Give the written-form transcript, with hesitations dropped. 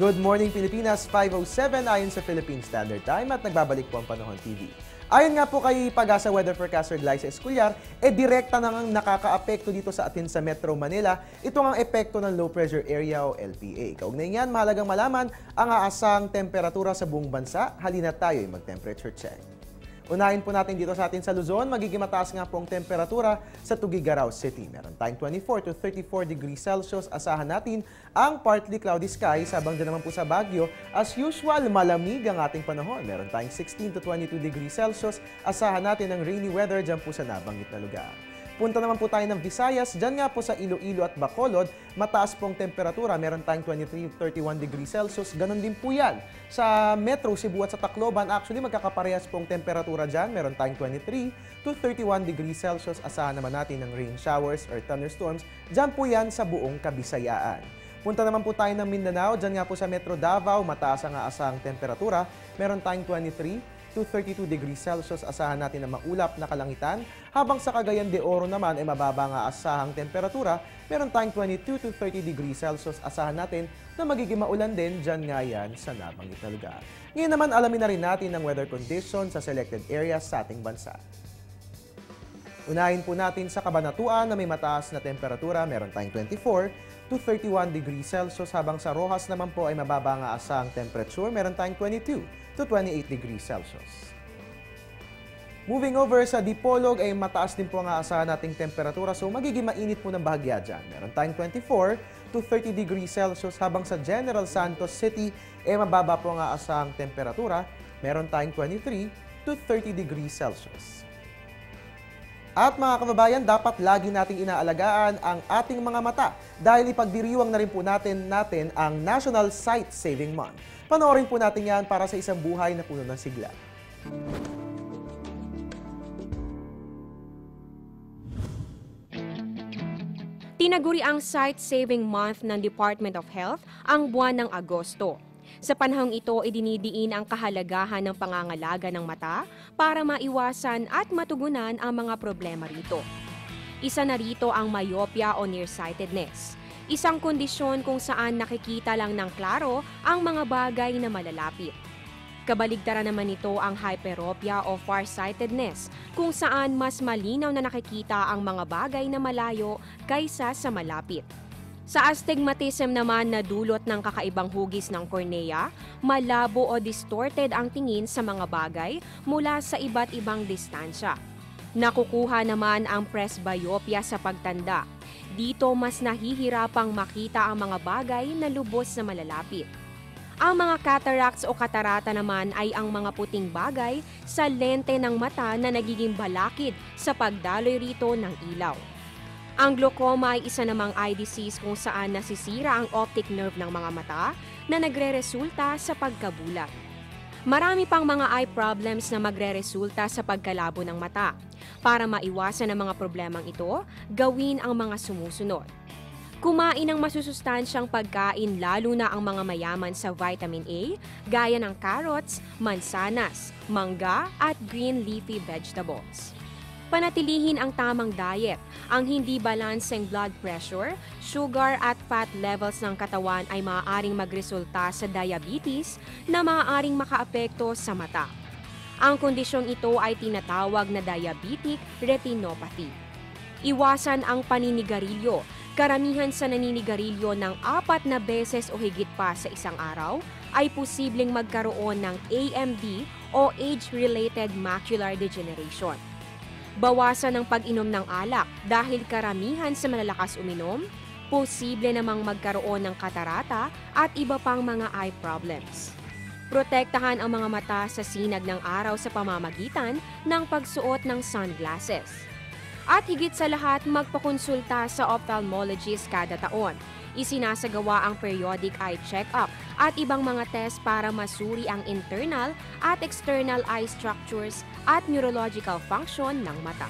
Good morning Pilipinas, 5:07 ayon sa Philippine Standard Time at nagbabalik po ang Panahon TV. Ayon nga po kay Pag-asa Weather Forecaster Glyza Escudar, direkta nang nakakaapekto dito sa atin sa Metro Manila. Ito ang epekto ng low pressure area o LPA. Kaugnay niyan, mahalagang malaman ang aasang temperatura sa buong bansa. Halina tayo'y mag-temperature check. Unahin po natin dito sa atin sa Luzon, magiging mataas nga po ang temperatura sa Tuguegarao City. Meron tayong 24 to 34 degrees Celsius. Asahan natin ang partly cloudy skies, habang dyan naman po sa Baguio, as usual, malamig ang ating panahon. Meron tayong 16 to 22 degrees Celsius. Asahan natin ang rainy weather dyan po sa nabanggit na lugar. Punta naman po tayo ng Visayas, dyan nga po sa Iloilo at Bacolod, mataas pong temperatura, meron tayong 23-31 degrees Celsius, ganun din po yan. Sa Metro Cebu at sa Tacloban, actually magkakaparehas pong temperatura dyan, meron tayong 23 to 31 degrees Celsius, asahan naman natin ng rain showers or thunderstorms, dyan po yan sa buong Kabisayaan. Punta naman po tayo ng Mindanao, dyan nga po sa Metro Davao, mataas ang aasahang temperatura, meron tayong 23 to 32 degrees Celsius, asahan natin na maulap na kalangitan. Habang sa Cagayan de Oro naman ay mababa nga asahang temperatura, meron tayong 22 to 30 degrees Celsius, asahan natin na magiging maulan din dyan nga yan sa nabanggit na lugar. Ngayon naman alamin na rin natin ang weather condition sa selected areas sa ating bansa. Unahin po natin sa Cabanatuan na may mataas na temperatura, meron tayong 24 to 31 degrees Celsius, habang sa Rojas naman po ay mababa nga asang temperature, meron tayong 22 to 28 degrees Celsius. Moving over sa Dipolog ay mataas din po ang aasahan nating temperatura, so magiging mainit po ng bahagya dyan. Meron tayong 24 to 30 degrees Celsius, habang sa General Santos City ay mababa po ang aasahang temperatura, meron tayong 23 to 30 degrees Celsius. At mga kababayan, dapat lagi nating inaalagaan ang ating mga mata dahil ipagdiriwang na rin po natin ang National Sight Saving Month. Panoorin po natin yan para sa isang buhay na puno ng sigla. Tinaguri ang Sight Saving Month ng Department of Health ang buwan ng Agosto. Sa panahong ito, idinidiin ang kahalagahan ng pangangalaga ng mata para maiwasan at matugunan ang mga problema rito. Isa na rito ang myopia o nearsightedness, isang kondisyon kung saan nakikita lang ng klaro ang mga bagay na malalapit. Kabaligtaran naman nito ang hyperopia o farsightedness, kung saan mas malinaw na nakikita ang mga bagay na malayo kaysa sa malapit. Sa astigmatism naman na dulot ng kakaibang hugis ng kornea, malabo o distorted ang tingin sa mga bagay mula sa iba't ibang distansya. Nakukuha naman ang presbyopia sa pagtanda. Dito mas nahihirapang makita ang mga bagay na lubos na malalapit. Ang mga cataracts o katarata naman ay ang mga puting bagay sa lente ng mata na nagiging balakid sa pagdaloy rito ng ilaw. Ang glaucoma ay isa namang eye disease kung saan nasisira ang optic nerve ng mga mata na nagre-resulta sa pagkabulag. Marami pang mga eye problems na magre-resulta sa pagkalabo ng mata. Para maiwasan ang mga problemang ito, gawin ang mga sumusunod. Kumain ng masusustansyang pagkain, lalo na ang mga mayaman sa vitamin A, gaya ng carrots, mansanas, mangga at green leafy vegetables. Panatilihin ang tamang diet. Ang hindi balanseng blood pressure, sugar at fat levels ng katawan ay maaaring magresulta sa diabetes na maaaring makaapekto sa mata. Ang kondisyong ito ay tinatawag na diabetic retinopathy. Iwasan ang paninigarilyo. Karamihan sa naninigarilyo ng 4 na beses o higit pa sa isang araw ay posibleng magkaroon ng AMD o age-related macular degeneration. Bawasan ang pag-inom ng alak dahil karamihan sa malalakas uminom, posible namang magkaroon ng katarata at iba pang mga eye problems. Protektahan ang mga mata sa sinag ng araw sa pamamagitan ng pagsuot ng sunglasses. At higit sa lahat, magpakonsulta sa ophthalmologist kada taon. Isinasagawa ang periodic eye check-up at ibang mga test para masuri ang internal at external eye structures at neurological function ng mata.